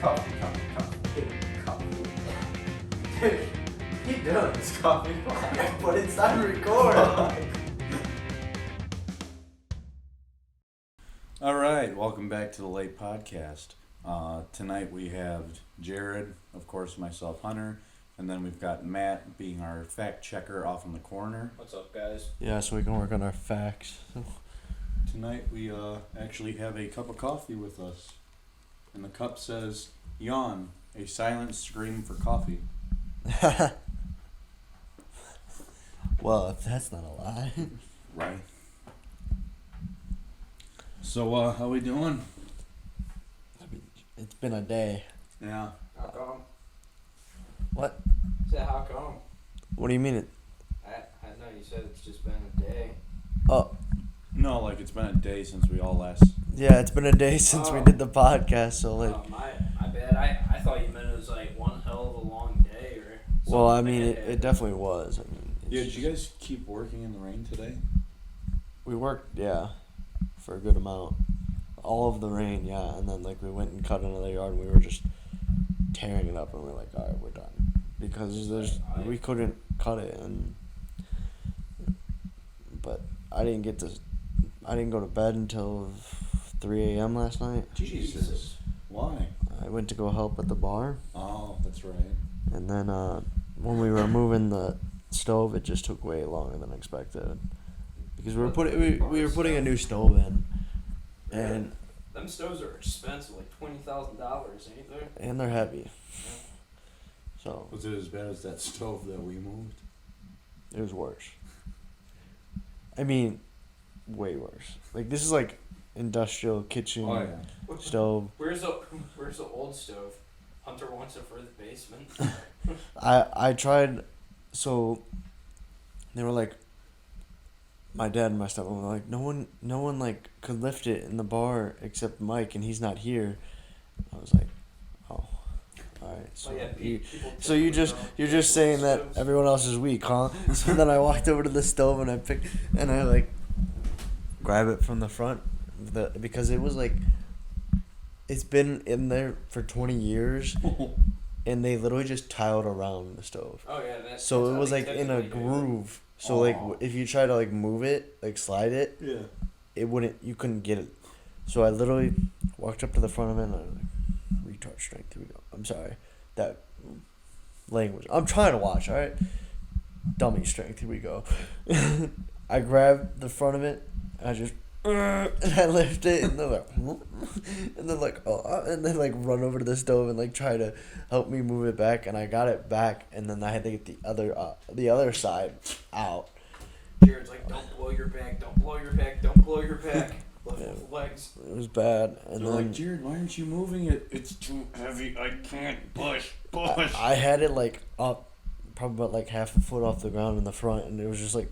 Coffee. Dude, keep doing this coffee. But it's time to record. All right, welcome back to the Late Podcast. Tonight we have Jared, of course, myself, Hunter, and then we've got Matt being our fact checker off in the corner. What's up, guys? Yeah, so we can work on our facts. Tonight we actually have a cup of coffee with us, and the cup says, "Yawn, a silent scream for coffee." Well, if that's not a lie. Right. So, how we doing? I mean, it's been a day. Yeah. How come? What? Said how come? What do you mean? I know you said it's just been a day. Oh, No, like it's been a day since we all last. yeah, it's been a day since we did the podcast, so like. Oh, my bad. I thought you meant it was like one hell of a long day or something. Well, I mean, it definitely was. I mean, it's Yeah, did you guys keep working in the rain today? We worked, yeah, for a good amount. All of the rain, yeah, and then like we went and cut another yard, and we were just tearing it up, and we were like, all right, we're done, because we couldn't cut it, but I didn't go to bed until 3 a.m. last night. Jesus. Why? I went to go help at the bar, Oh, that's right. and then when we were moving the stove, it just took way longer than expected, because we were putting a new stove in, and them stoves are expensive, like $20,000, ain't they? they're heavy. So Was it as bad as that stove that we moved? it was worse. I mean, way worse. Like, this is like industrial kitchen Oh, yeah. stove. Where's the old stove? Hunter wants it for the basement. I tried, so they were like, my dad and my stepmom were like, no one like could lift it in the bar except Mike, and he's not here. I was like, oh, all right. So you're just saying that everyone else is weak, huh? So then I walked over to the stove and I like grab it from the front, because it was like, it's been in there for 20 years. And they literally just tiled around the stove. Oh yeah, so it was like in a groove. So like if you try to like move it, like slide it, Yeah. you couldn't get it. So I literally walked up to the front of it and I was like, retard strength, here we go. I'm sorry. That language. I'm trying to watch, alright? Dummy strength, here we go. I grabbed the front of it, and I just and I lift it, and they're like, and then like, and then like run over to the stove and like try to help me move it back, and I got it back, and then I had to get the other side out. Jared's like, don't blow your back, don't blow your back, don't blow your back. Lift both legs. It was bad, and They're then like, Jared, why aren't you moving it? It's too heavy. I can't push. I had it like up, probably about like half a foot off the ground in the front, and it was just like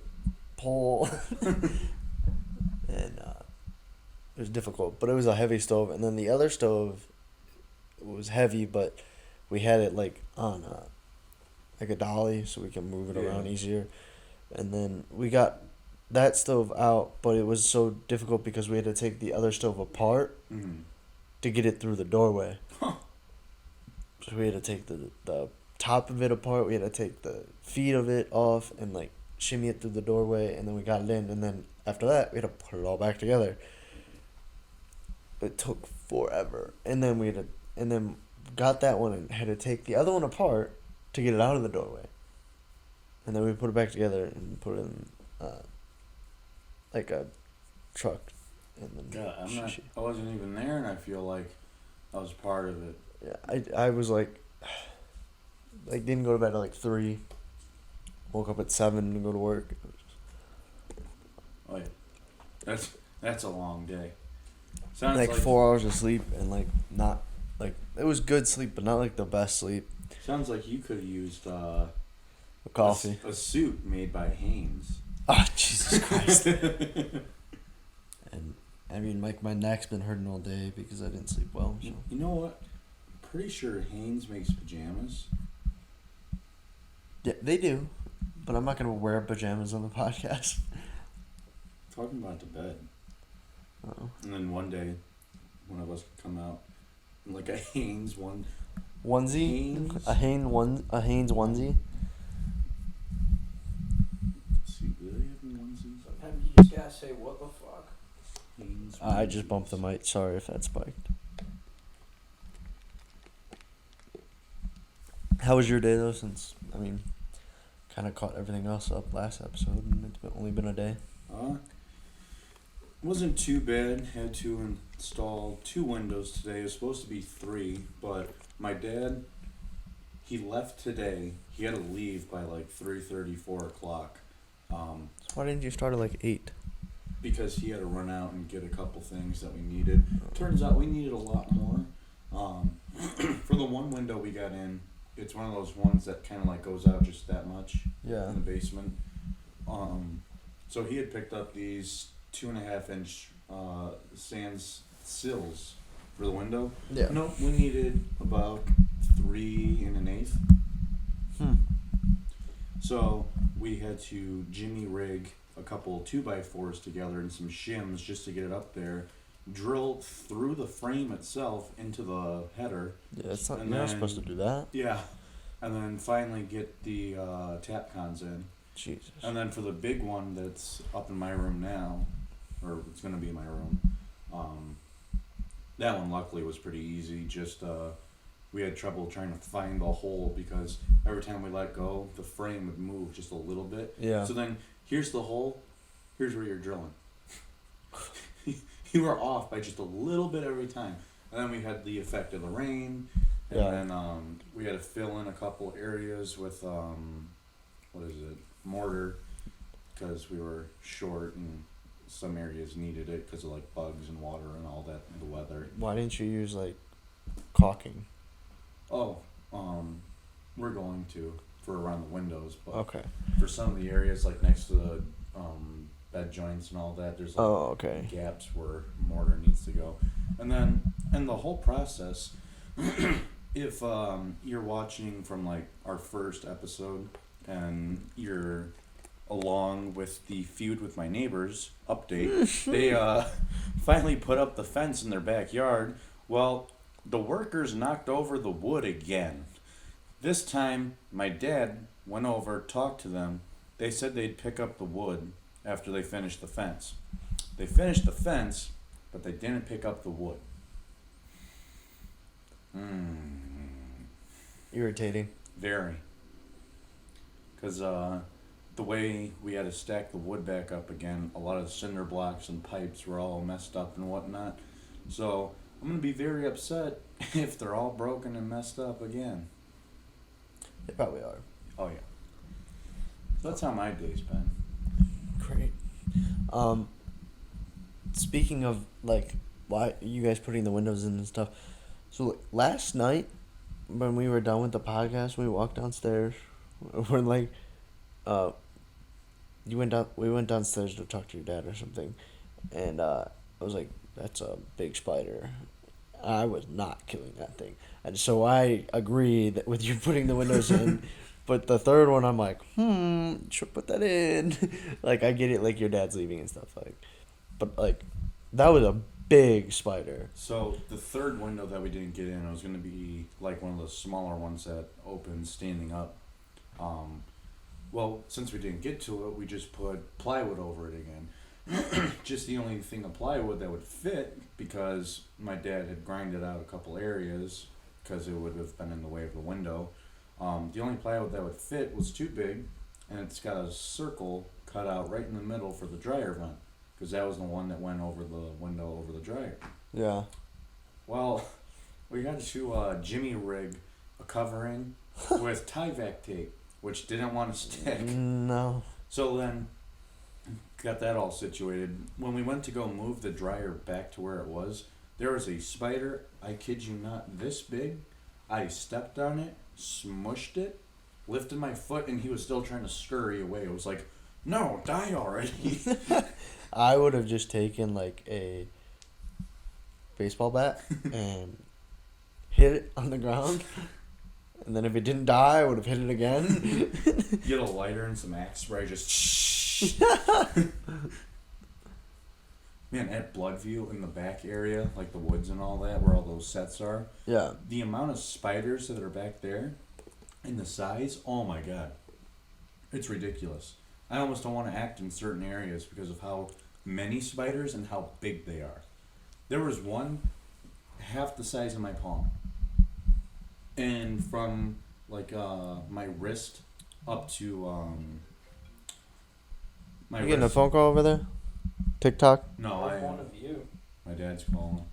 pull. And it was difficult, but it was a heavy stove. And then the other stove was heavy, but we had it like on like a dolly, so we can move it around easier. And then we got that stove out, but it was so difficult because we had to take the other stove apart to get it through the doorway. Huh. So we had to take the top of it apart. We had to take the feet of it off and like shimmy it through the doorway, and then we got it in, and then after that we had to put it all back together. It took forever, and then got that one and had to take the other one apart to get it out of the doorway, and then we put it back together and put it in like a truck, and then I wasn't even there, and I feel like I was part of it. Yeah, I was like didn't go to bed at like 3. Woke up at 7 to go to work. Like, that's a long day. Sounds like 4 hours of sleep, and like not like it was good sleep, but not like the best sleep. Sounds like you could have used Coffee. A suit made by Hanes. Oh, Jesus Christ. And I mean, like, my neck's been hurting all day because I didn't sleep well. So. You know what? I'm pretty sure Hanes makes pajamas. Yeah, they do, but I'm not gonna wear pajamas on the podcast. Talking about the bed. Uh-oh. And then one day, one of us could come out like a Hanes one. Onesie? Hanes? A Hanes onesie? Let's see, do they have any onesies? Sometimes you just gotta say, what the fuck? Hanes I just onesies. bumped the mic. Sorry if that spiked. How was your day though? Since kind of caught everything else up last episode, and it's only been a day. Wasn't too bad. Had to install 2 windows today. It was supposed to be 3, but my dad, he left today. He had to leave by like 3:30, 4 o'clock. So why didn't you start at like 8? Because he had to run out and get a couple things that we needed. Turns out we needed a lot more. For the one window we got in, it's one of those ones that kind of like goes out just that much Yeah. in the basement. So he had picked up these 2.5-inch sans sills for the window. Yeah. Nope, we needed about 3 1/8. So we had to jimmy rig a couple 2x4s together and some shims just to get it up there. Drill through the frame itself into the header. Yeah, it's not. And You're not then- supposed to do that. Yeah. And then finally get the tap cons in. Jesus. And then for the big one that's up in my room now, or it's going to be in my room, that one luckily was pretty easy. Just we had trouble trying to find the hole because every time we let go, the frame would move just a little bit. Yeah. So then here's the hole, here's where you're drilling. You were off by just a little bit every time. And then we had the effect of the rain. And Yeah. then we had to fill in a couple areas with, mortar, because we were short and some areas needed it because of like bugs and water and all that, and the weather. Why didn't you use like caulking? Oh, we're going to for around the windows, but Okay. for some of the areas like next to the bed joints and all that, there's like Oh, okay. gaps where mortar needs to go. And then and the whole process, if you're watching from like our first episode and you're along with the feud with my neighbors update, they finally put up the fence in their backyard. Well, the workers knocked over the wood again. This time my dad went over, talked to them. They said they'd pick up the wood after they finished the fence. They finished the fence, but they didn't pick up the wood. Irritating. Very. Because the way we had to stack the wood back up again, a lot of the cinder blocks and pipes were all messed up and whatnot. So I'm going to be very upset if they're all broken and messed up again. They probably are. Oh, yeah. That's how my day's been. Great. Speaking of like why you guys putting the windows in and stuff, so like, last night when we were done with the podcast, we walked downstairs. We're like, we went downstairs to talk to your dad or something, and I was like, "That's a big spider." I was not killing that thing, and so I agree that with you putting the windows in. But the third one, I'm like, should put that in. Like, I get it, like, your dad's leaving and stuff, like. But, like, that was a big spider. So the third window that we didn't get in, it was going to be like one of the smaller ones that opens standing up. Well, since we didn't get to it, we just put plywood over it again. Just the only thing of plywood that would fit, because my dad had grinded out a couple areas because it would have been in the way of the window. The only plywood that would fit was too big, and it's got a circle cut out right in the middle for the dryer vent, because that was the one that went over the window over the dryer. Yeah. Well, we had to jimmy rig a covering with Tyvek tape, which didn't want to stick. No. So then, got that all situated. When we went to go move the dryer back to where it was, there was a spider, I kid you not, this big. I stepped on it, smushed it, lifted my foot, and he was still trying to scurry away. It was like, no, die already. I would have just taken, like, a baseball bat and hit it on the ground. And then if it didn't die, I would have hit it again. Get a lighter and some axe spray, just Man, at Bloodview in the back area, like the woods and all that, where all those sets are, Yeah. the amount of spiders that are back there and the size, oh my god. It's ridiculous. I almost don't want to act in certain areas because of how many spiders and how big they are. There was one half the size of my palm. And from like my wrist up to my You getting a wrist. phone call over there? TikTok? No, Or one of you. my dad's calling.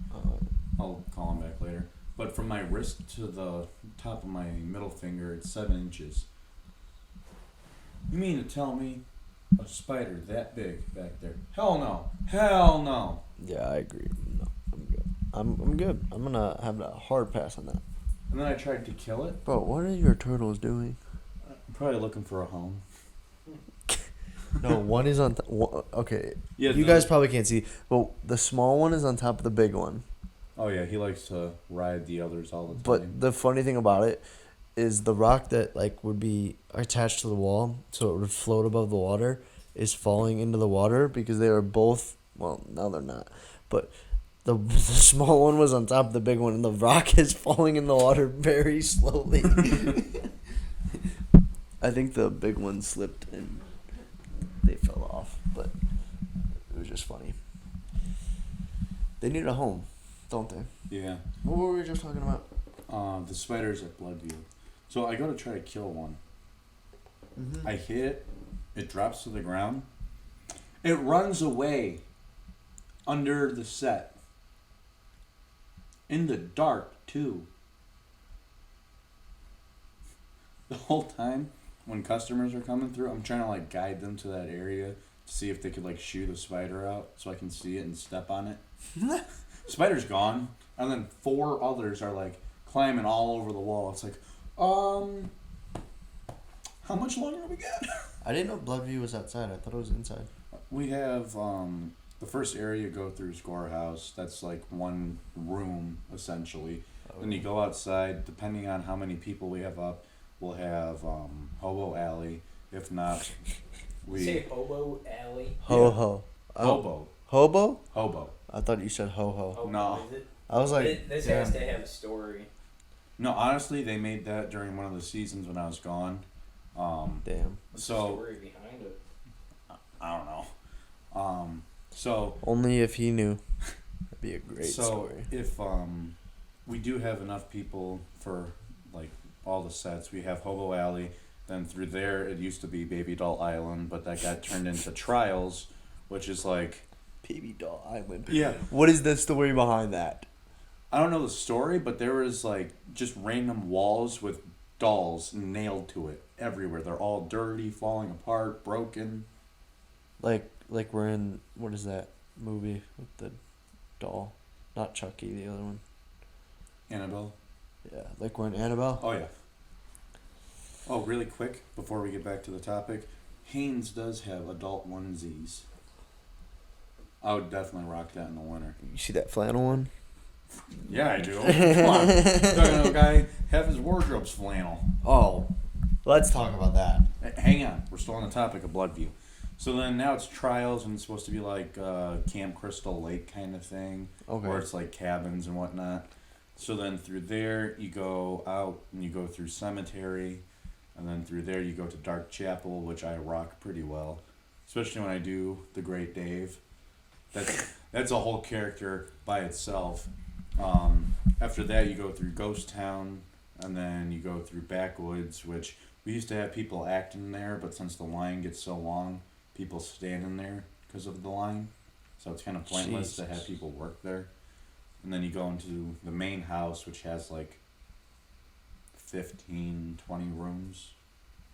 I'll call him back later. But from my wrist to the top of my middle finger, it's 7 inches. You mean to tell me a spider that big back there? Hell no. Hell no. Yeah, I agree. No, I'm good. I'm good. I'm gonna have a hard pass on that. And then I tried to kill it. Bro, what are your turtles doing? I'm probably looking for a home. No, one is on. Okay, Yeah, you guys probably can't see, but the small one is on top of the big one. Oh yeah, he likes to ride the others all the time. But the funny thing about it is the rock that like would be attached to the wall, so it would float above the water, is falling into the water because they are both. Well, now they're not, but the small one was on top of the big one, and the rock is falling in the water very slowly. I think the big one slipped and they fell off, but it was just funny. They need a home, don't they? Yeah. What were we just talking about? The spiders at Bloodview. So I go to try to kill one. Mm-hmm. I hit it drops to the ground. It runs away under the set. In the dark, too. The whole time, when customers are coming through, I'm trying to like guide them to that area to see if they could like shoot a spider out so I can see it and step on it. Spider's gone, and then 4 others are like climbing all over the wall. It's like, how much longer do we got? I didn't know Bloodview was outside. I thought it was inside. We have the first area you go through is Gore House. That's like one room essentially. Then you go outside. Depending on how many people we have up, we'll have Hobo Alley. If not, we Say Hobo Alley. Ho ho. Hobo. Hobo? Hobo. I thought you said ho ho. Hobo, No. is it? I was like, This damn. has to have a story. No, honestly, they made that during one of the seasons when I was gone. Damn. What's So- the story behind it? I don't know. So Only if he knew. That'd be a great story. If we do have enough people for like all the sets, we have Hobo Alley. Then through there, it used to be Baby Doll Island, but that got turned into Trials, which is like, Baby Doll Island. yeah, What is the story behind that? I don't know the story, but there was like just random walls with dolls nailed to it everywhere. They're all dirty, falling apart, broken. Like we're in, what is that movie with the doll? Not Chucky, the other one. Annabelle. Yeah, like we're in Annabelle. Oh yeah. Oh, really quick before we get back to the topic, Hanes does have adult onesies. I would definitely rock that in the winter. You see that flannel one? Yeah, I do. Come on. Talking to a guy, half his wardrobe's flannel. Oh, let's talk about that. Hang on, we're still on the topic of Bloodview. So then now it's Trials, and it's supposed to be like Camp Crystal Lake kind of thing, Okay. where it's like cabins and whatnot. So then through there you go out and you go through Cemetery, and then through there you go to Dark Chapel, which I rock pretty well, especially when I do the Great Dave. That's a whole character by itself. After that you go through Ghost Town, and then you go through Backwoods, which we used to have people acting there, but since the line gets so long, people stand in there because of the line. So it's kind of pointless to have people work there. And then you go into the main house, which has like 15, 20 rooms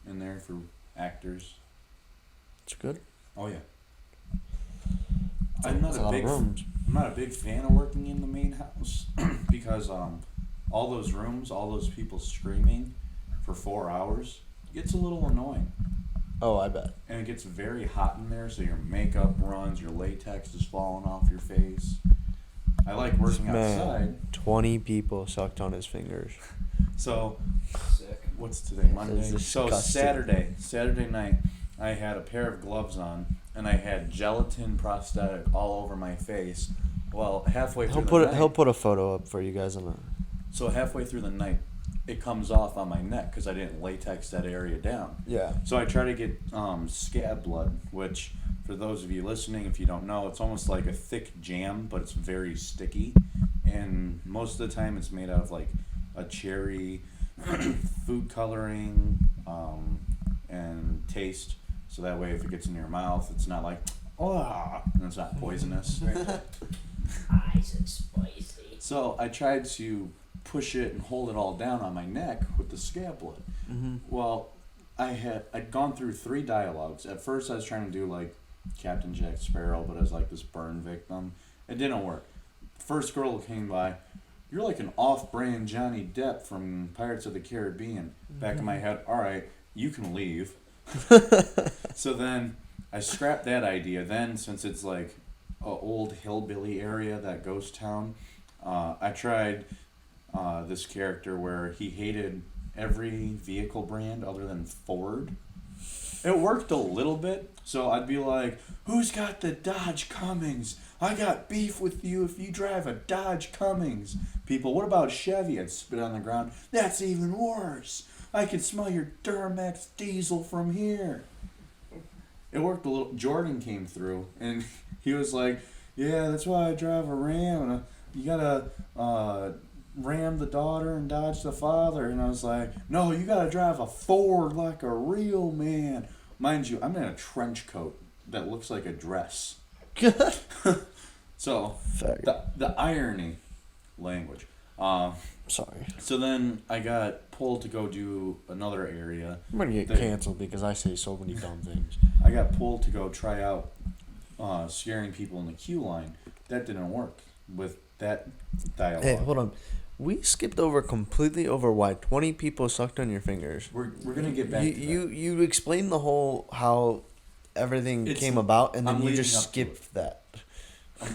in there for actors. It's good. Oh yeah. I'm not That's a lot big of rooms. I'm not a big fan of working in the main house because all those rooms, all those people screaming for 4 hours gets a little annoying. Oh, I bet. And it gets very hot in there, so your makeup runs, your latex is falling off your face. I like working outside. 20 people sucked on his fingers. So, Sick. what's today? Monday. This is So disgusting. Saturday night, I had a pair of gloves on, and I had gelatin prosthetic all over my face. Well, halfway through He'll put a photo up for you guys on the. So halfway through the night, it comes off on my neck because I didn't latex that area down. Yeah. So I try to get scab blood, which for those of you listening, if you don't know, it's almost like a thick jam, but it's very sticky. And most of the time it's made out of like a cherry, food coloring, and taste. So that way if it gets in your mouth, it's not like, oh, and it's not poisonous. Eyes and spicy. So I tried to push it and hold it all down on my neck with the scab blood. Mm-hmm. Well, I'd gone through 3 dialogues. At first I was trying to do like Captain Jack Sparrow, but as like this burn victim. It didn't work. First girl came by, you're like an off-brand Johnny Depp from Pirates of the Caribbean. Back in my head, all right, you can leave. So then I scrapped that idea. Then since it's like a old hillbilly area, that ghost town, I tried this character where he hated every vehicle brand other than Ford. It worked a little bit, so I'd be like, who's got the Dodge Cummins? I got beef with you if you drive a Dodge Cummins. People, what about Chevy? I'd spit on the ground. That's even worse. I can smell your Duramax diesel from here. It worked a little. Jordan came through, and he was like, yeah, that's why I drive a Ram. You gotta ram the daughter and dodge the father. And I was like, no, you gotta drive a Ford like a real man. Mind you, I'm in a trench coat that looks like a dress. So the irony language. Sorry. So then I got pulled to go do another area. I'm gonna get canceled because I say so many dumb things. I got pulled to go try out scaring people in the queue line. That didn't work with that dialogue. Hey, hold on. We skipped completely over why 20 people sucked on your fingers. We're gonna get back to that. You explained the whole how everything came about, and then you just skipped that.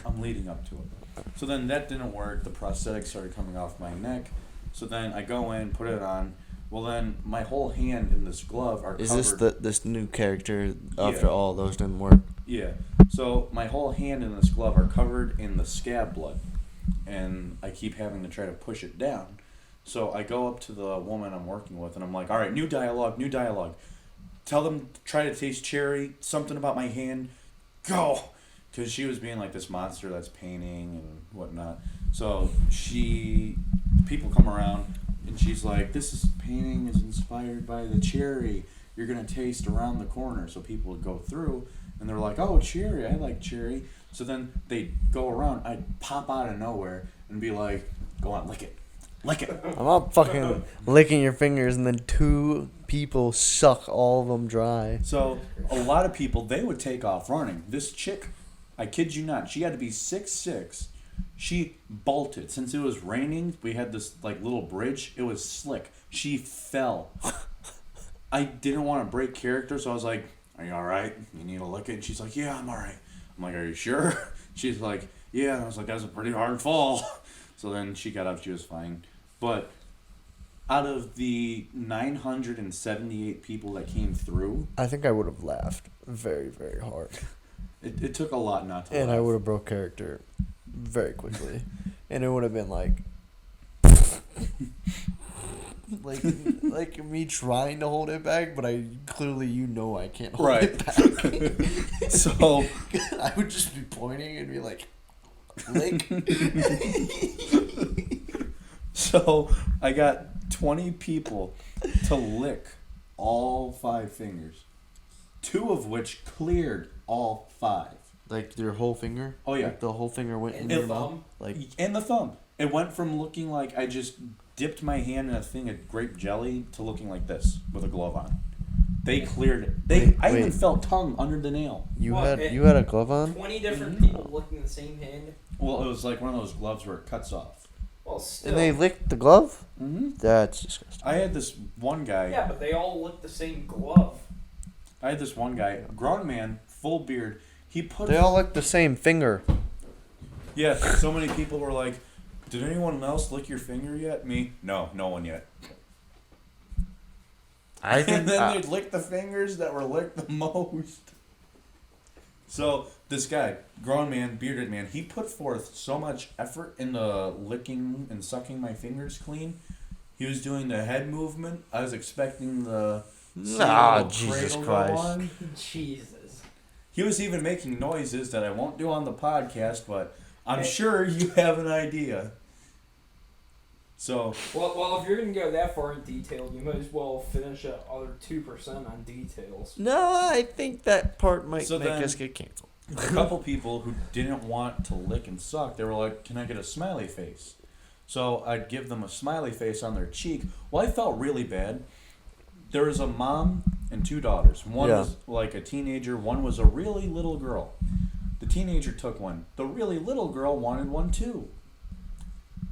I'm leading up to it. So then that didn't work. The prosthetic started coming off my neck. So then I go in, put it on. Well, then my whole hand in this glove are covered. Is this new character after Yeah. all those didn't work? Yeah. So my whole hand in this glove are covered in the scab blood. And I keep having to try to push it down. So I go up to the woman I'm working with, and I'm like, all right, new dialogue. Tell them, try to taste cherry, something about my hand, go. Because she was being like this monster that's painting and whatnot. So people come around, and she's like, this painting is inspired by the cherry. You're going to taste around the corner. So people would go through, and they're like, oh, cherry, I like cherry. So then they go around, I'd pop out of nowhere and be like, go on, lick it. I'm not fucking licking your fingers, and then 2 people suck all of them dry. So a lot of people, they would take off running. This chick, I kid you not, she had to be 6'6". She bolted. Since it was raining, we had this like little bridge. It was slick. She fell. I didn't want to break character, so I was like, are you all right? You need to lick it? And she's like, yeah, I'm all right. I'm like, are you sure? She's like, yeah. And I was like, that was a pretty hard fall. So then she got up. She was fine. But out of the 978 people that came through, I think I would have laughed very, very hard. it took a lot not to And laugh. I would have broke character very quickly. And it would have been like... like me trying to hold it back, but I can't hold it back. So I would just be pointing and be like, lick. So I got 20 people to lick all 5 fingers, 2 of which cleared all 5. Like your whole finger? Oh yeah, Like the whole finger went in And your the mouth? thumb? Like, and the thumb. It went from looking like I just dipped my hand in a thing of grape jelly to looking like this with a glove on. They cleared it. I even Wait. felt tongue under the nail. you What, had it- you had a glove on? 20 different people licking the same hand. Well, it was like one of those gloves where it cuts off. Well, still. And they licked the glove? Mm-hmm. That's disgusting. I had this one guy. Yeah, but they all lick the same glove. I had this one guy, grown man, full beard. He put. They all licked the same finger. Yeah, so many people were like, did anyone else lick your finger yet? Me? No, no one yet. I think And then they'd lick the fingers that were licked the most. So this guy, grown man, bearded man, he put forth so much effort into licking and sucking my fingers clean. He was doing the head movement. I was expecting the Jesus cradle Christ. go on. Jesus. He was even making noises that I won't do on the podcast, but I'm sure you have an idea. So Well, if you're gonna go that far in detail, you might as well finish at other 2% on details. No, I think that part might So make then- us get canceled. a couple people who didn't want to lick and suck, they were like, "Can I get a smiley face?" So I'd give them a smiley face on their cheek. Well, I felt really bad. There was a mom and 2 daughters. One was like a teenager. One was a really little girl. The teenager took one. The really little girl wanted one too.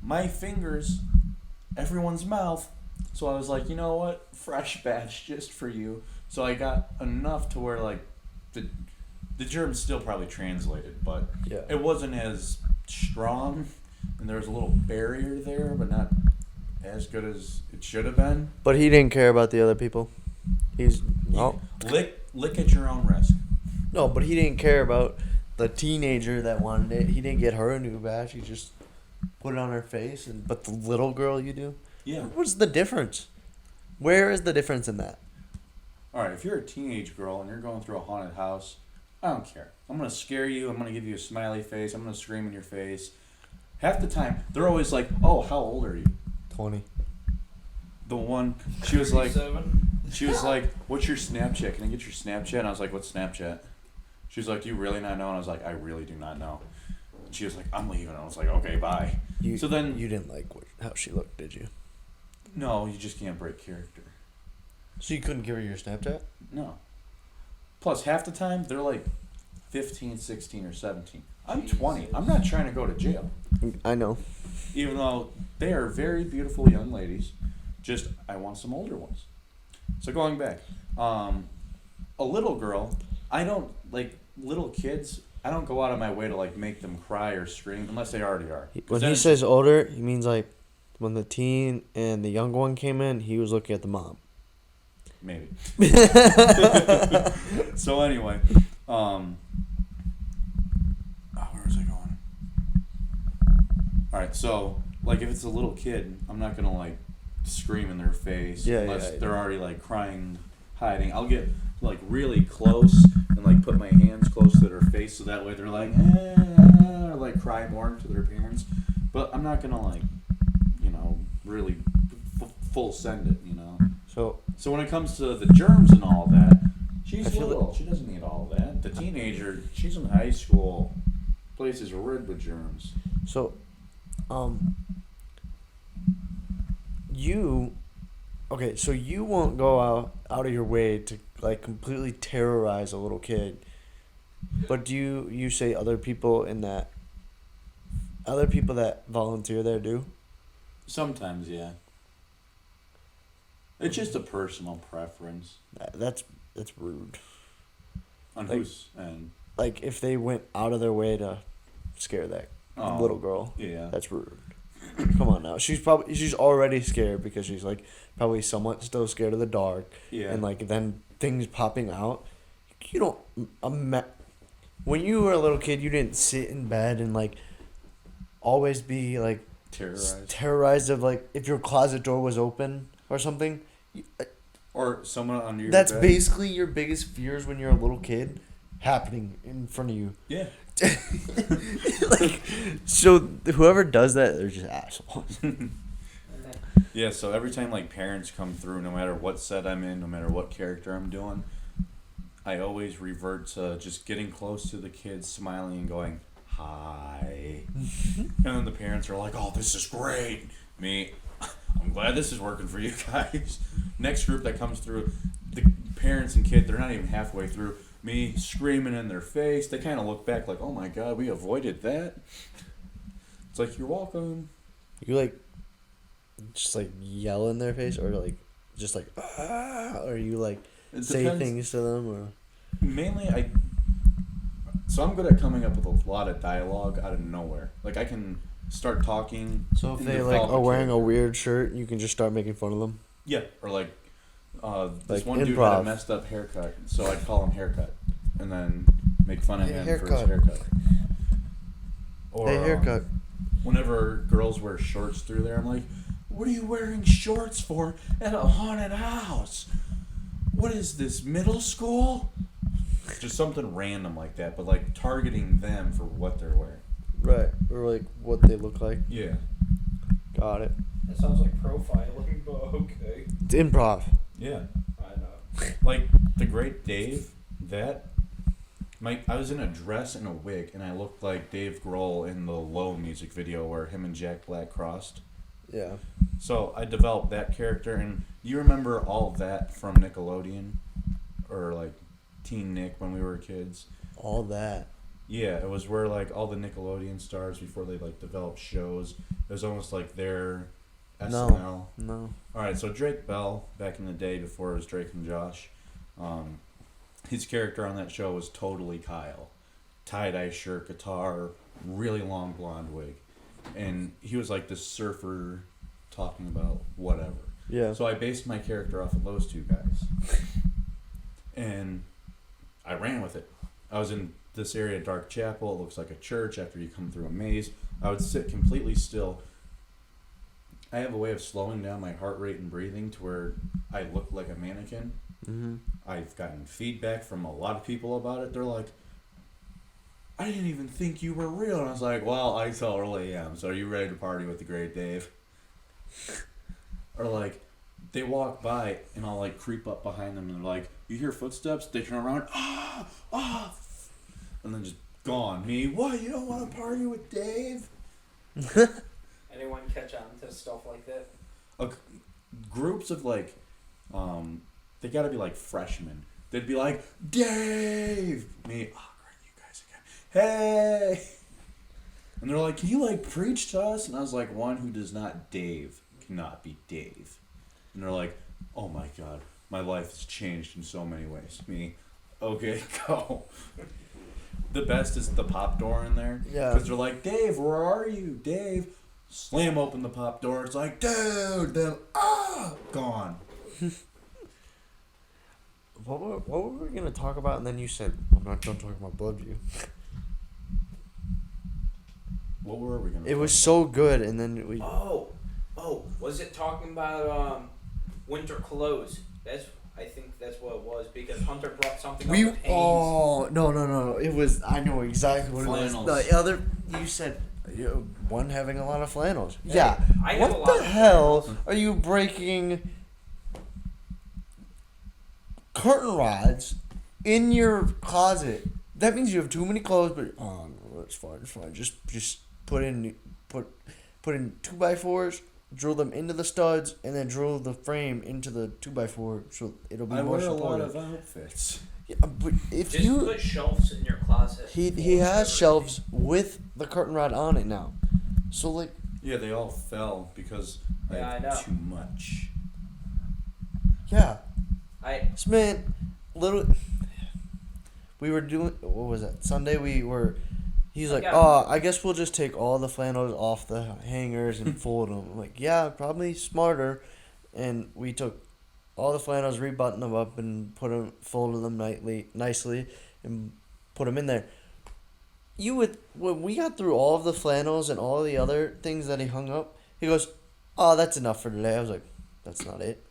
My fingers, everyone's mouth. So I was like, you know what? Fresh batch just for you. So I got enough to where like the germs still probably translated, but Yeah. it wasn't as strong, and there was a little barrier there, but not as good as it should have been. But he didn't care about the other people. He's no, Lick at your own risk. no, but he didn't care about the teenager that wanted it. He didn't get her a new badge. He just put it on her face. But the little girl, you do. Yeah. What's the difference? Where is the difference in that? All right, if you're a teenage girl and you're going through a haunted house, I don't care. I'm going to scare you. I'm going to give you a smiley face. I'm going to scream in your face. Half the time, they're always like, "Oh, how old are you?" 20. The one, she was like, 7. "What's your Snapchat? Can I get your Snapchat?" And I was like, "What's Snapchat?" She was like, "Do you really not know?" And I was like, "I really do not know." And she was like, "I'm leaving." And I was like, "Okay, bye." So then- you didn't like how she looked, did you? No, you just can't break character. So you couldn't give her your Snapchat? No. Plus, half the time, they're like 15, 16, or 17. I'm 20. I'm not trying to go to jail. I know. Even though they are very beautiful young ladies. Just, I want some older ones. So going back, a little girl, I don't, like, little kids, I don't go out of my way to, like, make them cry or scream, unless they already are. 'Cause When then he it's- says older, he means like when the teen and the young one came in, he was looking at the mom. Maybe. So anyway, where was I going? Alright, so, like, if it's a little kid, I'm not gonna, like, scream in their face unless they're already, like, crying, hiding. I'll get, like, really close and, like, put my hands close to their face so that way they're like, or, like, cry more to their parents. But I'm not gonna, like, you know, really full send it, you know? So when it comes to the germs and all that, she's little. She doesn't need all that. The teenager, she's in high school. Place is rid with germs. So, you won't go out of your way to like completely terrorize a little kid, but do you say other people that volunteer there do? Sometimes, yeah. It's just a personal preference That's rude. on Like- who's and Like if they went out of their way to scare that little girl, yeah. that's rude. Come on now, she's already scared because she's like probably somewhat still scared of the dark, Yeah. and like then things popping out. You don't. When you were a little kid, you didn't sit in bed and like always be like terrorized of like if your closet door was open or something. Or someone under your That's bed. basically your biggest fears when you're a little kid happening in front of you. Yeah. Like, so whoever does that, they're just assholes. Yeah, so every time like parents come through, no matter what set I'm in, no matter what character I'm doing, I always revert to just getting close to the kids, smiling and going, "Hi." And then the parents are like, "Oh, this is great." Me, I'm glad this is working for you guys. Next group that comes through, the parents and kid, they're not even halfway through. Me screaming in their face. They kind of look back like, "Oh my God, we avoided that." It's like, "You're welcome." You like just like yell in their face, or like just like or you like It say depends. things to them, or Mainly, I'm good at coming up with a lot of dialogue out of nowhere. Like, I can start talking. so if and they develop like are wearing a character. weird shirt, you can just start making fun of them. Yeah, or like, this Like one dude had improv. a messed up haircut, so I'd call him Haircut. And then make fun of Hey, him for his haircut. haircut. Or, Hey, haircut. Whenever girls wear shorts through there, I'm like, what are you wearing shorts for at a haunted house? What is this, middle school? Just something random like that, but like targeting them for what they're wearing. Right. Or like what they look like. Yeah. Got it. That sounds like profiling, but okay. It's improv. Yeah. I know. Like the Great Dave, I was in a dress and a wig, and I looked like Dave Grohl in the Low music video where him and Jack Black crossed. Yeah. So I developed that character, and you remember all of that from Nickelodeon, or like Teen Nick when we were kids. All that. Yeah, it was where like all the Nickelodeon stars before they like developed shows. It was almost like their SNL. No. All right, so Drake Bell back in the day before it was Drake and Josh, his character on that show was totally Kyle, tie-dye shirt, guitar, really long blonde wig, and he was like this surfer talking about whatever. Yeah. So I based my character off of those two guys, and I ran with it. I was in this area, Dark Chapel. It looks like a church after you come through a maze. I would sit completely still. I have a way of slowing down my heart rate and breathing to where I look like a mannequin. Mm-hmm. I've gotten feedback from a lot of people about it. They're like, I didn't even think you were real. And I was like, well, I totally am. So are you ready to party with the Great Dave? Or like, they walk by and I'll like creep up behind them and they're like, you hear footsteps? They turn around, and then just gone. Me, what? You don't want to party with Dave? Anyone catch on to stuff like that? Groups of like, they gotta be like freshmen. They'd be like, Dave! Me, oh great, you guys again. Hey! And they're like, can you like preach to us? And I was like, one who does not Dave cannot be Dave. And they're like, oh my god, my life has changed in so many ways. Me, okay, go. The best is the pop door in there. Yeah. Because they're like, Dave, where are you? Dave. Slam open the pop door. It's like, dude, then, gone. What were we gonna talk about? And then you said, I'm not done talking about Bloodview. What were we going to It was so good, and then we. Oh, was it talking about winter clothes? I think that's what it was because Hunter brought something up with Hanes. Oh no! It was. I know exactly what Flannels. it was. The other, you said, one having a lot of flannels. Hey, Yeah. I have a What lot the of hell flannels. are you breaking curtain rods in your closet? That means you have too many clothes. But oh no, it's fine. Just put in 2x4s. Drill them into the studs and then drill the frame into the 2x4 so it'll be I more wear a lot supportive. of outfits. Yeah, but if Just you put shelves in your closet. he for has everything. shelves with the curtain rod on it now, so like Yeah, they all fell because I Yeah, had I know. too much. yeah, I man, little. We were doing what was that Sunday? He's like, I guess we'll just take all the flannels off the hangers and fold them. I'm like, yeah, probably smarter. And we took all the flannels, rebuttoned them up, and folded them nicely, and put them in there. When we got through all of the flannels and all the other things that he hung up, he goes, "Oh, that's enough for today." I was like, "That's not it,"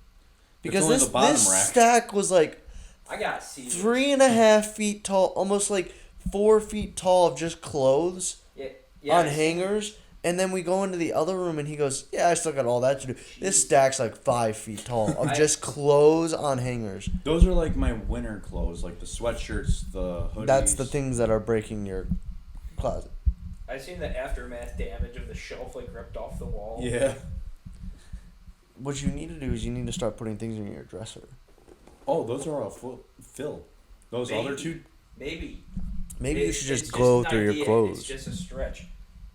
because only this the bottom this rack. stack was like I gotta see this. 3.5 feet tall, almost like 4 feet tall of just clothes Yeah, on hangers. And then we go into the other room and he goes, yeah, I still got all that to do. This stack's like 5 feet tall of just clothes on hangers. Those are like my winter clothes, like the sweatshirts, the hoodies. That's the things that are breaking your closet. I seen the aftermath damage of the shelf like ripped off the wall. Yeah. What you need to do is you need to start putting things in your dresser. Oh, those are all filled. Those Maybe. other two. Maybe Maybe you should It's just go an through your idea. clothes. It's just a stretch.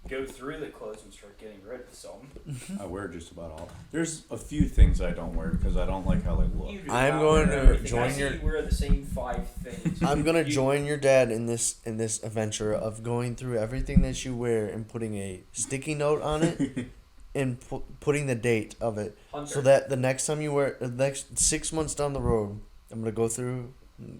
Go through the clothes and start getting rid of some. I wear just about all. There's a few things I don't wear because I don't like how they look. You do I'm not going wear to everything. I join see your- You wear the same 5 things. I'm gonna You- join your dad in this adventure of going through everything that you wear and putting a sticky note on it and putting the date of it, Hunter. so that the next time you wear, the next 6 months down the road, I'm gonna go through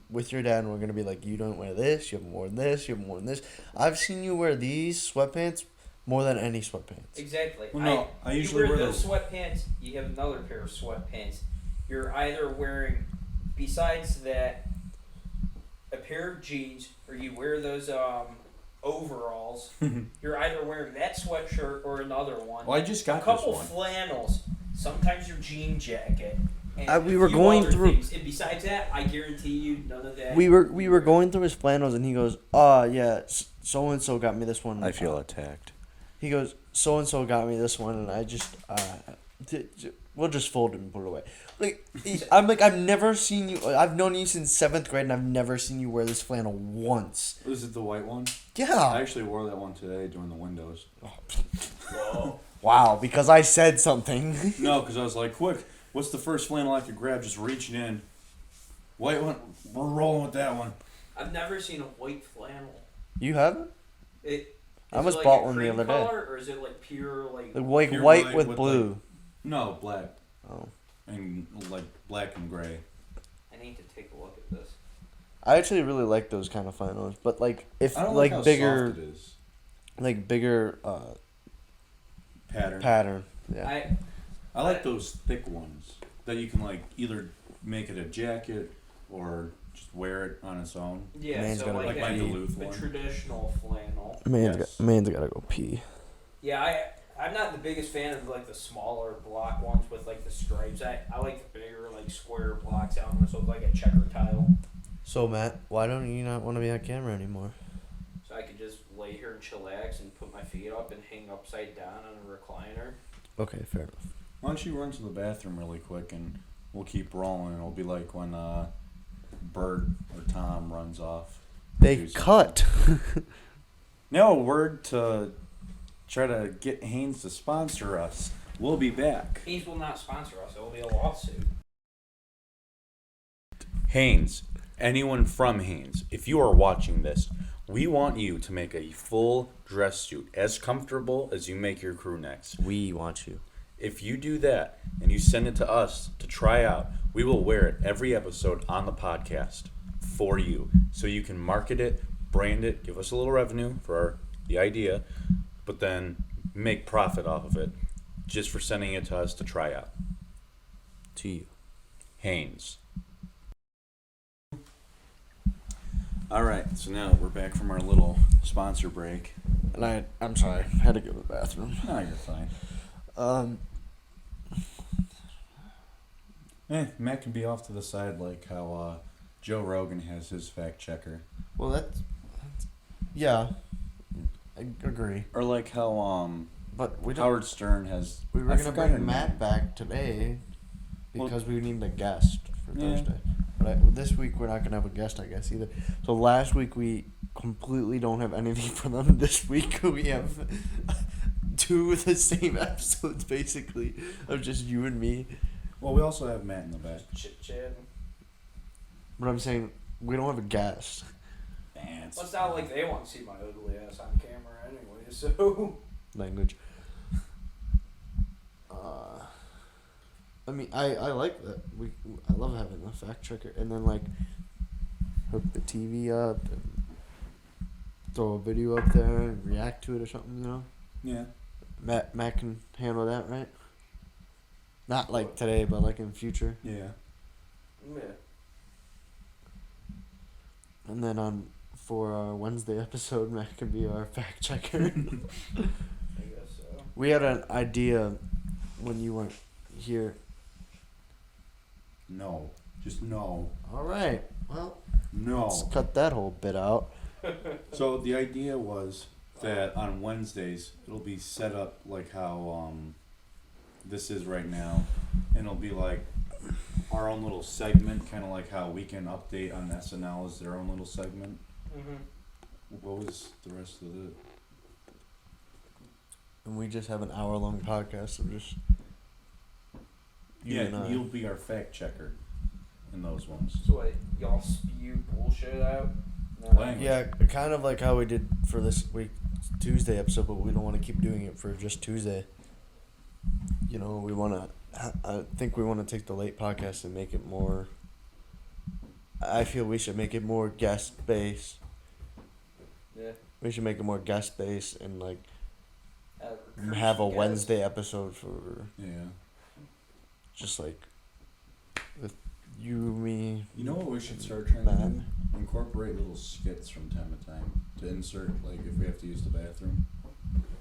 with your dad, and we're gonna be like, you don't wear this. You haven't worn this. You haven't worn this. I've seen you wear these sweatpants more than any sweatpants. Exactly. Well, no, I usually you wear wear those sweatpants. You have another pair of sweatpants. You're either wearing, besides that, a pair of jeans, or you wear those overalls. You're either wearing that sweatshirt or another one. Well, I just got a couple this one. flannels. Sometimes your jean jacket. And We a were few going other through- things. And besides that, I guarantee you none of that. We were going through his flannels, and he goes, yeah, so and so got me this one. I feel attacked. He goes, so and so got me this one, and I just we'll just fold it and put it away. Like I'm like, I've never seen you. I've known you since 7th grade, and I've never seen you wear this flannel once. Was it the white one? Yeah. I actually wore that one today doing the windows. Whoa. Wow, because I said something. No, because I was like, quick, what's the first flannel I could grab? Just reaching in. White one. We're rolling with that one. I've never seen a white flannel. You haven't? I almost it bought a one the cream other day. color, or is it like pure like? Like Pure white white with with, blue. No, black. Oh. And like black and gray. I need to take a look at this. I actually really like those kind of flannels, but like if I don't like like how bigger, soft it is. like bigger Pattern. pattern. Yeah. I like those thick ones that you can like either make it a jacket or just wear it on its own. Yeah, Man's so gotta like Like my that, Duluth the one. traditional flannel. Man's gotta go pee. Yeah, I'm not the biggest fan of like the smaller block ones with like the stripes. I like the bigger like square blocks that almost look like a checker tile. So Matt, why don't you not want to be on camera anymore? So I could just lay here and chillax and put my feet up and hang upside down on a recliner. Okay, fair enough. Why don't you run to the bathroom really quick and we'll keep rolling. It'll be like when Bert or Tom runs off. They Do something. cut. No, word to try to get Haynes to sponsor us. We'll be back. Haynes will not sponsor us. It will be a lawsuit. Haynes, anyone from Haynes, if you are watching this, we want you to make a full dress suit as comfortable as you make your crew necks. We want you. If you do that and you send it to us to try out, we will wear it every episode on the podcast for you. So you can market it, brand it, give us a little revenue for the idea, but then make profit off of it just for sending it to us to try out. To you. Haynes. All right, so now we're back from our little sponsor break. And I'm sorry, I had to go to the bathroom. No, you're fine. Matt can be off to the side like how Joe Rogan has his fact checker. Well, that's yeah, I agree. Or like how But we don't. Howard Stern has. We were I gonna forgot her bring Matt name. back today because we need a guest for Yeah. Thursday. But this week we're not gonna have a guest, I guess, either. So last week we completely don't have anything for them. This week we have 2 of the same episodes, basically, of just you and me. Well, we also have Matt in the back. Chit chat. But I'm saying we don't have a guest. Man, Well, it's not like they want to see my ugly ass on camera anyway, so. Language. I mean, I like that. I love having the fact checker, and then like hook the TV up, and throw a video up there, and react to it or something. You know, Yeah. Matt can handle that, right? Not like today, but like in future. Yeah. Yeah. And then for our Wednesday episode, Matt can be our fact checker. I guess so. We had an idea when you weren't here. No. Just no. All right. Well, No. let's cut that whole bit out. So the idea was that on Wednesdays it'll be set up like how this is right now, and it'll be like our own little segment, kind of like how Weekend Update on SNL is their own little segment. What was the rest of it? And we just have an hour-long podcast of just you Yeah, and I. you'll be our fact checker in those ones. So what, y'all spew bullshit out? No. Language. Yeah, kind of like how we did for this week Tuesday episode, but we don't want to keep doing it for just Tuesday. You know, we want to. I think we want to take the late podcast and make it more I feel we should make it more guest based. Yeah. We should make it more guest based and like Recruit have a some guests. Wednesday episode for Yeah. just like with you, me. You know what we should start trying to Matt. do? Incorporate little skits from time to time to insert, like if we have to use the bathroom.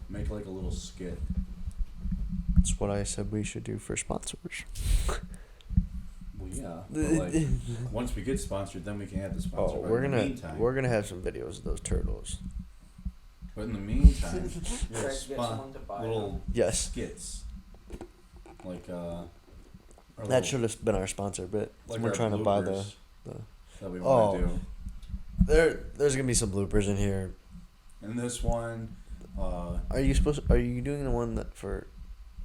Make like a little skit. That's what I said we should do for sponsors. Well, yeah. But like, once we get sponsored, then we can have the sponsor. Oh, But we're in the gonna meantime, have some videos of those turtles. But in the meantime, Try little, to get someone to buy little them. Yes, skits. Like our that little- should have been our sponsor, but like we're our trying to buy the. bloopers that we Oh. want to do. There's gonna be some bloopers in here. And this one, Are you doing the one that for?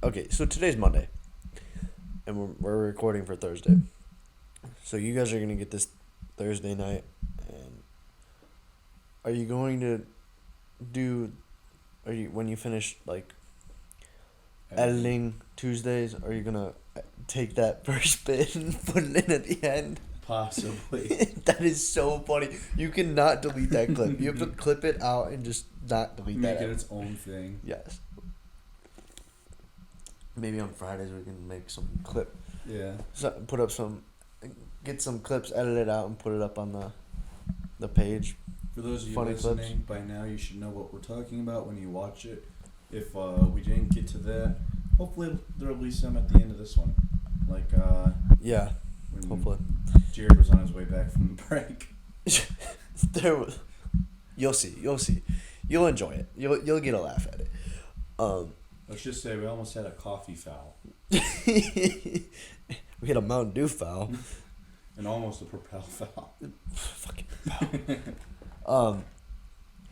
Okay, so today's Monday, and we're recording for Thursday. So you guys are gonna get this Thursday night, and are you going to do? Are you when you finish like editing Tuesdays? Are you gonna take that first bit and put it in at the end? possibly. That is so funny. You cannot delete that clip. You have to clip it out and just not delete Make that. it its own thing. Yes. Maybe on Fridays we can make some clip. Yeah. Put up some, get some clips edited out and put it up on the page. For those of you Funny listening, by now you should know what we're talking about when you watch it. If we didn't get to that, hopefully there'll be some at the end of this one. Like Yeah, when hopefully. Jared was on his way back from the break. There was. You'll see. You'll enjoy it. You'll get a laugh at it. Let's just say we almost had a coffee foul We had a Mountain Dew foul. and almost a Propel foul. Fucking foul.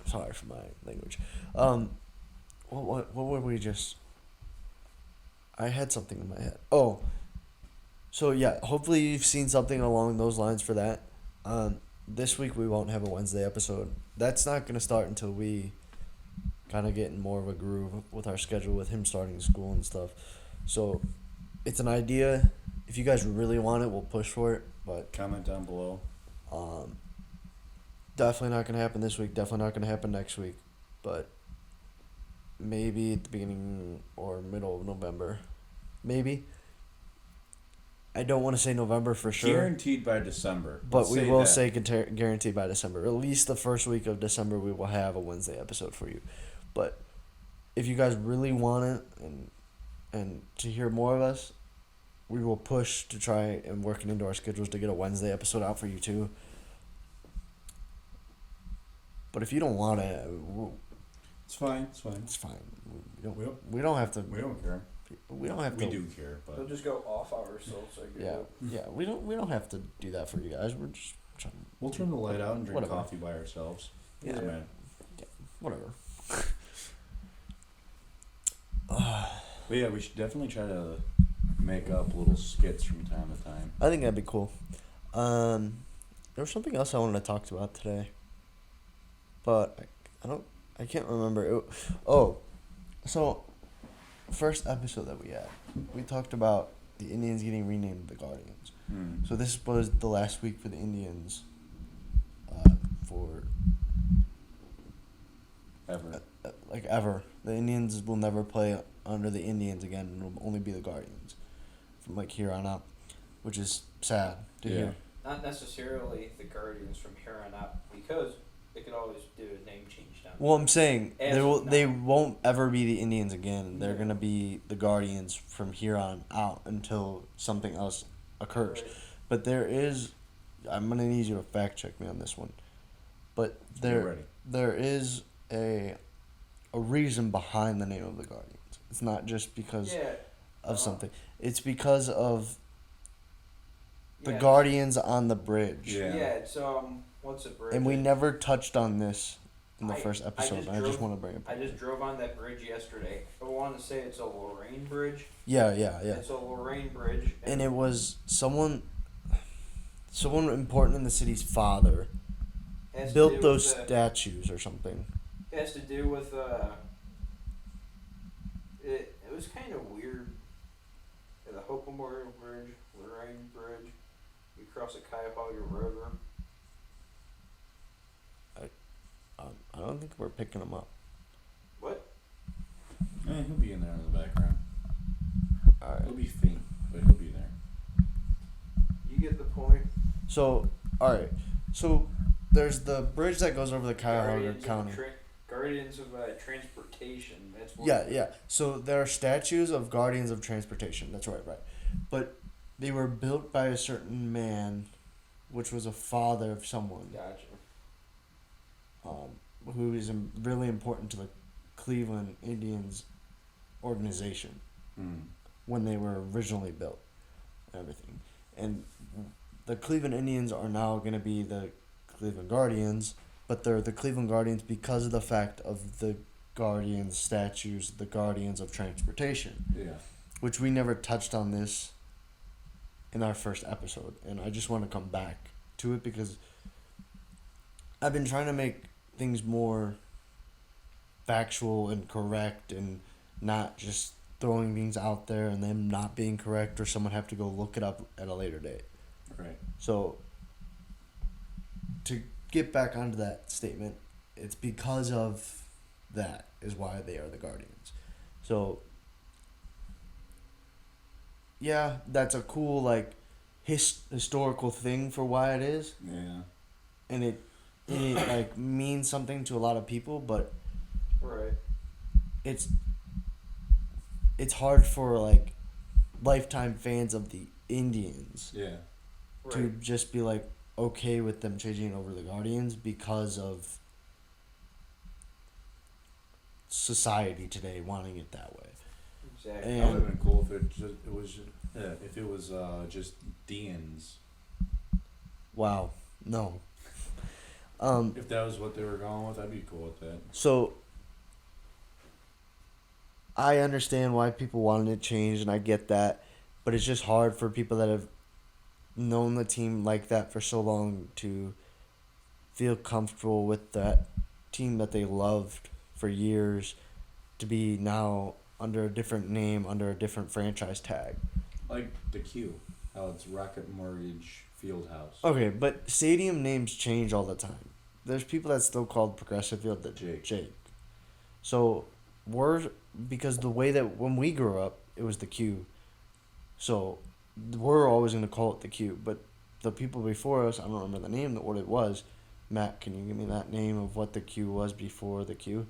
Sorry for my language. What were we just? I had something in my head. Oh. So yeah, hopefully you've seen something along those lines for that. This week we won't have a Wednesday episode. That's not gonna start until we kind of get in more of a groove with our schedule with him starting school and stuff. So it's an idea. If you guys really want it, we'll push for it. But Comment down below. definitely not gonna happen this week. Definitely not gonna happen next week. But maybe at the beginning or middle of November. Maybe. I don't want to say November for sure. Guaranteed by December. But Let's we will that. say guaranteed by December. At least the first week of December, we will have a Wednesday episode for you. But if you guys really want it and to hear more of us, we will push to try and work it into our schedules to get a Wednesday episode out for you too. But if you don't want it, It's fine. It's fine. it's fine. We We don't have to. We don't care. We don't have We to. do care, They'll but just go off hours, so it's like Yeah. We don't have to do that for you guys. We're just trying. we'll turn the light out and drink Whatever. coffee by ourselves. Yeah. Doesn't matter. Whatever. But yeah, we should definitely try to make up little skits from time to time. I think that'd be cool. There was something else I wanted to talk about today, but I can't remember. So first episode that we had, we talked about the Indians getting renamed the Guardians. So this was the last week for the Indians. For Ever. like ever, the Indians will never play under the Indians again. It will only be the Guardians from like here on out, which is sad to Yeah. hear. not necessarily the Guardians from here on out, because they could always do a name change down. Well, I'm saying As they of now. won't ever be the Indians again. They're Yeah. gonna be the Guardians from here on out until something else occurs. Right. But there is, I'm gonna need you to fact check me on this one. But We're ready. there is a reason behind the name of the Guardians. It's not just because Yeah. of something. It's because of the yeah. Guardians on the bridge. Yeah. Yeah, it's what's it, bridge? And we never touched on this in the I- first I episode. just I just drove- want to bring it I back. just drove on that bridge yesterday. I want to say it's a Lorraine Bridge. Yeah. It's a Lorraine Bridge. And it was someone important in the city's father has to built do those with, statues or something. has to do with it was kind of weird. The Hope Memorial Bridge, Lorraine Bridge. You cross a Cuyahoga River. I don't think we're picking them up. What? He'll be in there in the background. All He'll right. be faint, but he'll be there. You get the point. So, all right. So, there's the bridge that goes over the Cuyahoga County. Guardians of Transportation. That's what. Yeah. So there are statues of Guardians of Transportation. That's right. But they were built by a certain man, which was a father of someone, Gotcha. who is really important to the Cleveland Indians organization when they were originally built and everything. And the Cleveland Indians are now going to be the Cleveland Guardians, but they're the Cleveland Guardians because of the fact of the Guardians statues, the Guardians of Transportation, Yeah. which we never touched on this in our first episode. And I just want to come back to it because I've been trying to make things more factual and correct and not just throwing things out there and them not being correct or someone have to go look it up at a later date. Right. So, to get back onto that statement, it's because of that is why they are the Guardians. So, yeah, that's a cool, like, historical thing for why it is. Yeah. And it like, means something to a lot of people, but Right. it's hard for, like, lifetime fans of the Indians Yeah. to Right. just be like okay with them changing over the Guardians because of society today wanting it that way. Exactly. That would And have been cool if it was just Deans. wow, no. If that was what they were going with, I'd be cool with that. So I understand why people wanted it changed and I get that, but it's just hard for people that have known the team like that for so long to feel comfortable with that team that they loved for years to be now under a different name, under a different franchise tag. Like the Q, how it's Rocket Mortgage Fieldhouse. Okay, but stadium names change all the time. There's people that still called Progressive Field the Jake. So because the way that when we grew up, it was the Q. So we're always going to call it the Q. But the people before us, I don't remember the name, what it was. Matt, can you give me that name of what the Q was before the Q?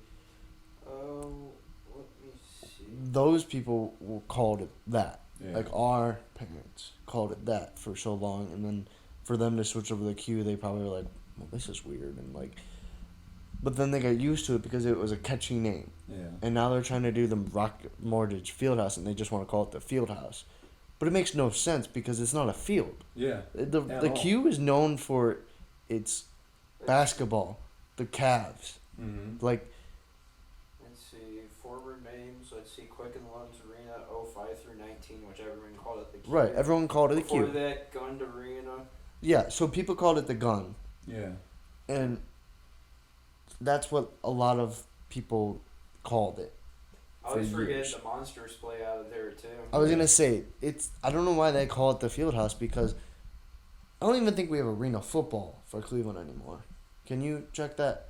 Let me see. Those people called it that. Yeah. Like our parents called it that for so long. And then for them to switch over to the Q, they probably were like, well, this is weird. And like, but then they got used to it because it was a catchy name. Yeah. And now they're trying to do the Rocket Mortgage Fieldhouse, and they just want to call it the Fieldhouse. But it makes no sense because it's not a field. Yeah. The Q is known for its basketball, the Cavs. Mm-hmm. Like, Let's see. Forward names. Let's see. Quicken Loans Arena 05 through 19, which everyone called it the Q. right, everyone called it the Before Q. that, Gund Arena. Yeah, so people called it the Gun. Yeah. And that's what a lot of people called it. I always For forget years. the Monsters play out of there, too. I was going to say, I don't know why they call it the Fieldhouse because I don't even think we have arena football for Cleveland anymore. Can you check that?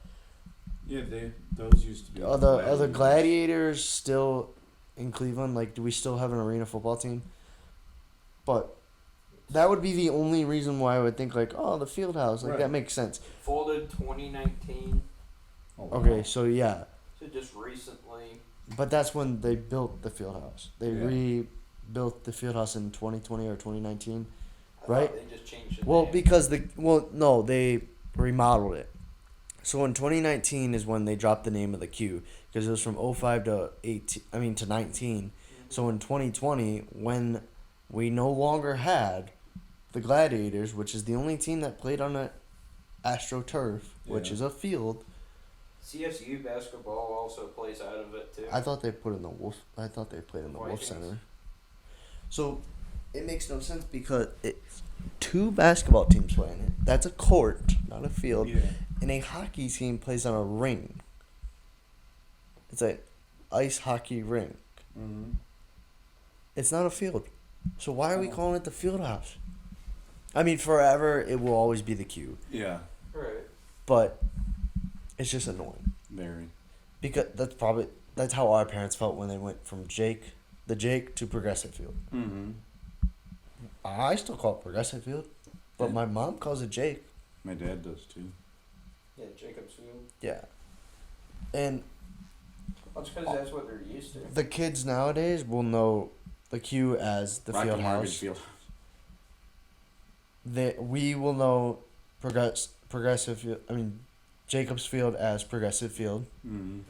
Yeah, those used to be. Are the Gladiators still in Cleveland? Like, do we still have an arena football team? But that would be the only reason why I would think, like, oh, the Fieldhouse. Like, Right. that makes sense. Folded 2019. Oh, wow. Okay, so yeah. So just recently. But that's when they built the Fieldhouse. They Yeah. rebuilt the Fieldhouse in 2020 or 2019. I Right. thought they just changed the Well, name. because no, they remodeled it. So in 2019 is when they dropped the name of the Q because it was from 05 to 19. So in 2020, when we no longer had the Gladiators, which is the only team that played on an AstroTurf, which Yeah. is a field. CSU basketball also plays out of it, too. I thought they put in the Wolf. I thought they played in the Wolf Vikings. Center. So it makes no sense because two basketball teams play in it. That's a court, not a field. Yeah. And a hockey team plays on a ring. It's an ice hockey rink. Mm-hmm. It's not a field. So why are we calling it the Fieldhouse? I mean, forever it will always be the Q, Yeah, Right. but it's just annoying very. because that's how our parents felt when they went from the Jake to Progressive Field. Mm-hmm. I still call it Progressive Field, but Yeah. my mom calls it Jake. My dad does too. Yeah, Jacobs Field. Yeah, and That's because that's what they're used to. the kids nowadays will know the Q as the Rocky field Morgan house. Field. We will know Progressive Field. I mean, Jacobs Field as Progressive Field, Mm-hmm.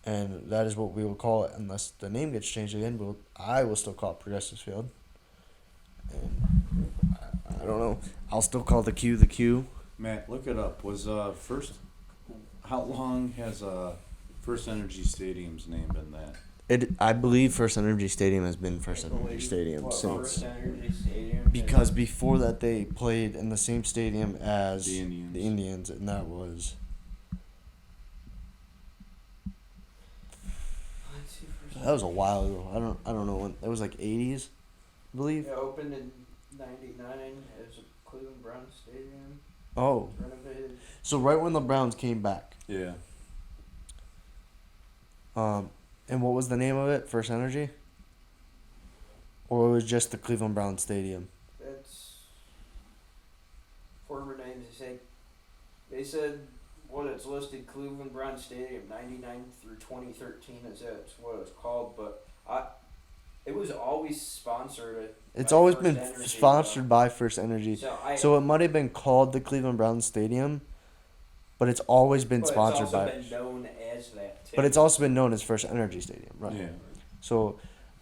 and that is what we will call it unless the name gets changed again. I will still call it Progressive Field. And I don't know. I'll still call the Q the Q. Matt, look it up. Was first? How long has First Energy Stadium's name been that? I believe First Energy Stadium has been First Energy Stadium What, since. First Energy Stadium? Because before that, they played in the same stadium as The Indians. the Indians, and that was Let's see, First a while ago. I don't know when it was, like 80s, I believe. It opened in '99 as a Cleveland Browns Stadium. Oh, Renovated. so right when the Browns came back, Yeah. and what was the name of it? First Energy, or it was just the Cleveland Browns Stadium? That's former names. They said what it's listed Cleveland Browns Stadium '99 through 2013 is that's what it's called. But it was always sponsored. It's by always First been Energy, sponsored by First Energy. So So it might have been called the Cleveland Browns Stadium, but it's always been but sponsored it's also by. been known as that. Too. But it's also been known as First Energy Stadium, right? Yeah. So,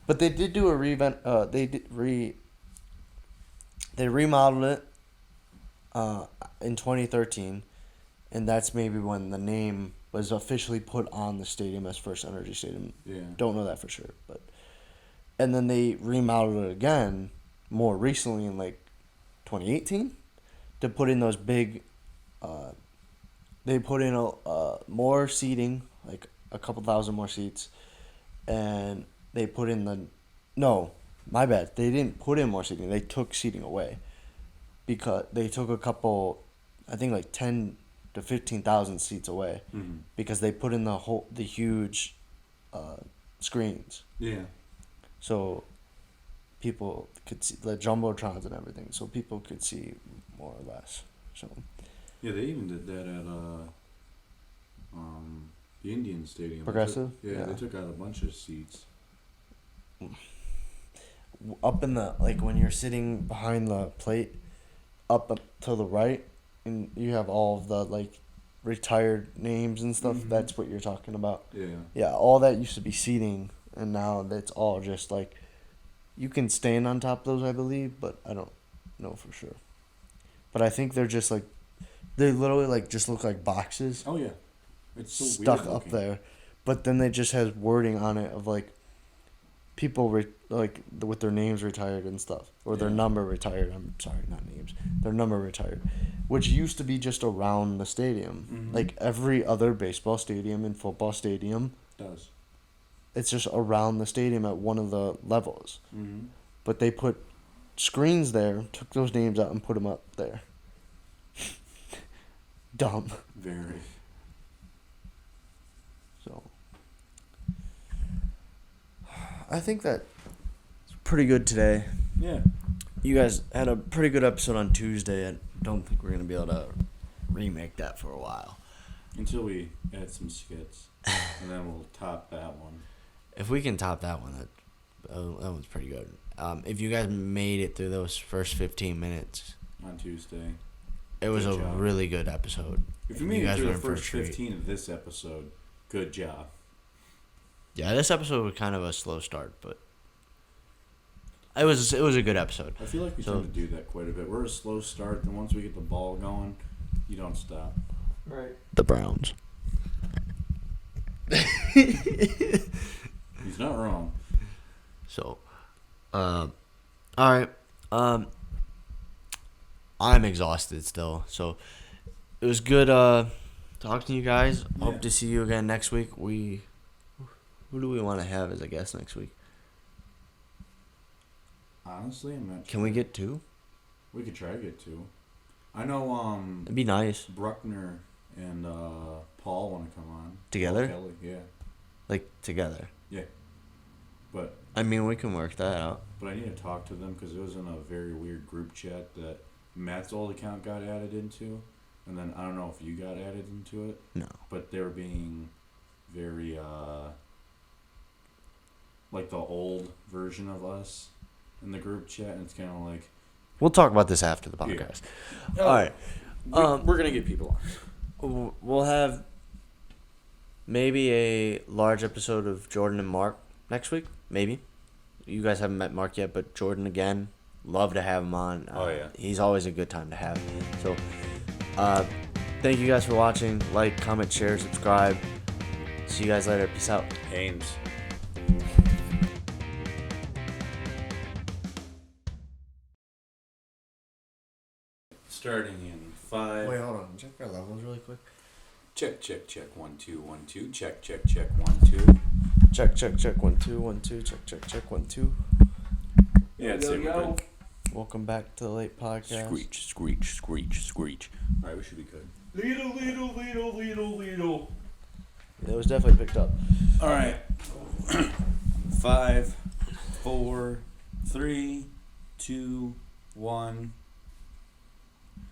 but they did do a revamp. They remodeled it in 2013, and that's maybe when the name was officially put on the stadium as First Energy Stadium. Yeah. Don't know that for sure, but and then they remodeled it again more recently in like 2018 to put in those big. They put in more seating, like a couple thousand more seats, and they put in no, my bad. They didn't put in more seating. They took seating away because they took a couple, I think like 10 to 15,000 seats away Mm-hmm. because they put in the huge screens. Yeah. So people could see the jumbotrons and everything, so people could see more or less. So Yeah, they even did that at the Indian Stadium. Progressive? They Yeah. took out a bunch of seats. up in the when you're sitting behind the plate, up to the right, and you have all of the retired names and stuff. Mhm. That's what you're talking about. Yeah. Yeah, all that used to be seating, and now that's all just you can stand on top of those, I believe, but I don't know for sure. But I think they're just they literally just look like boxes Oh yeah. It's so stuck weird up looking. there, but then they just has wording on it of people with their names retired and stuff, or their Yeah. number retired. I'm sorry, not names. Their number retired, which used to be just around the stadium, Mhm. like every other baseball stadium and football stadium. Does. It's just around the stadium at one of the levels, Mm-hmm. but they put screens there, took those names out, and put them up there. Dumb. Very. So, I think that's pretty good today. Yeah. You guys had a pretty good episode on Tuesday. I don't think we're gonna be able to remake that for a while. Until we add some skits, and then we'll top that one. If we can top that one, that one's pretty good. If you guys made it through those first 15 minutes, On Tuesday. it was Good a job. really good episode. If you made it guys through were the in for a first treat. 15 of this episode, good job. Yeah, this episode was kind of a slow start, but it was a good episode. I feel like we So- tend to do that quite a bit. We're a slow start, and once we get the ball going, you don't stop. Right. The Browns. He's not wrong. So, all right. I'm exhausted still. So, it was good talking to you guys. Yeah. Hope to see you again next week. Who do we want to have as a guest next week? Honestly, I'm not Can we get two? We could try to get 2. I know It'd be nice. Bruckner and Paul want to come on. Together? Paul Kelly, yeah. Like, together. Yeah. But I mean, we can work that out. I need to talk to them because it was in a very weird group chat that Matt's old account got added into. And then I don't know if you got added into it. No. But they were being very, like the old version of us in the group chat. And it's kind of like... We'll talk about this after the podcast. Yeah. All right. We're going to get people on. We'll have maybe a large episode of Jordan and Mark next week. Maybe. You guys haven't met Mark yet, but Jordan again. Love to have him on. Oh, yeah. He's always a good time to have. So, thank you guys for watching. Like, comment, share, subscribe. See you guys later. Peace out. Ames. Starting in 5. Wait, hold on. Check our levels really quick. Check, check, check. 1, 2, 1, 2. Check, check, check. 1, 2. Check, check, check. 1, 2, 1, 2. Check, check, check. 1, 2. Yeah, it's we're good. Welcome back to the late podcast. Screech, screech, screech, screech. Alright, we should be good. Little. It was definitely picked up. Alright. 5, 4, 3, 2, 1.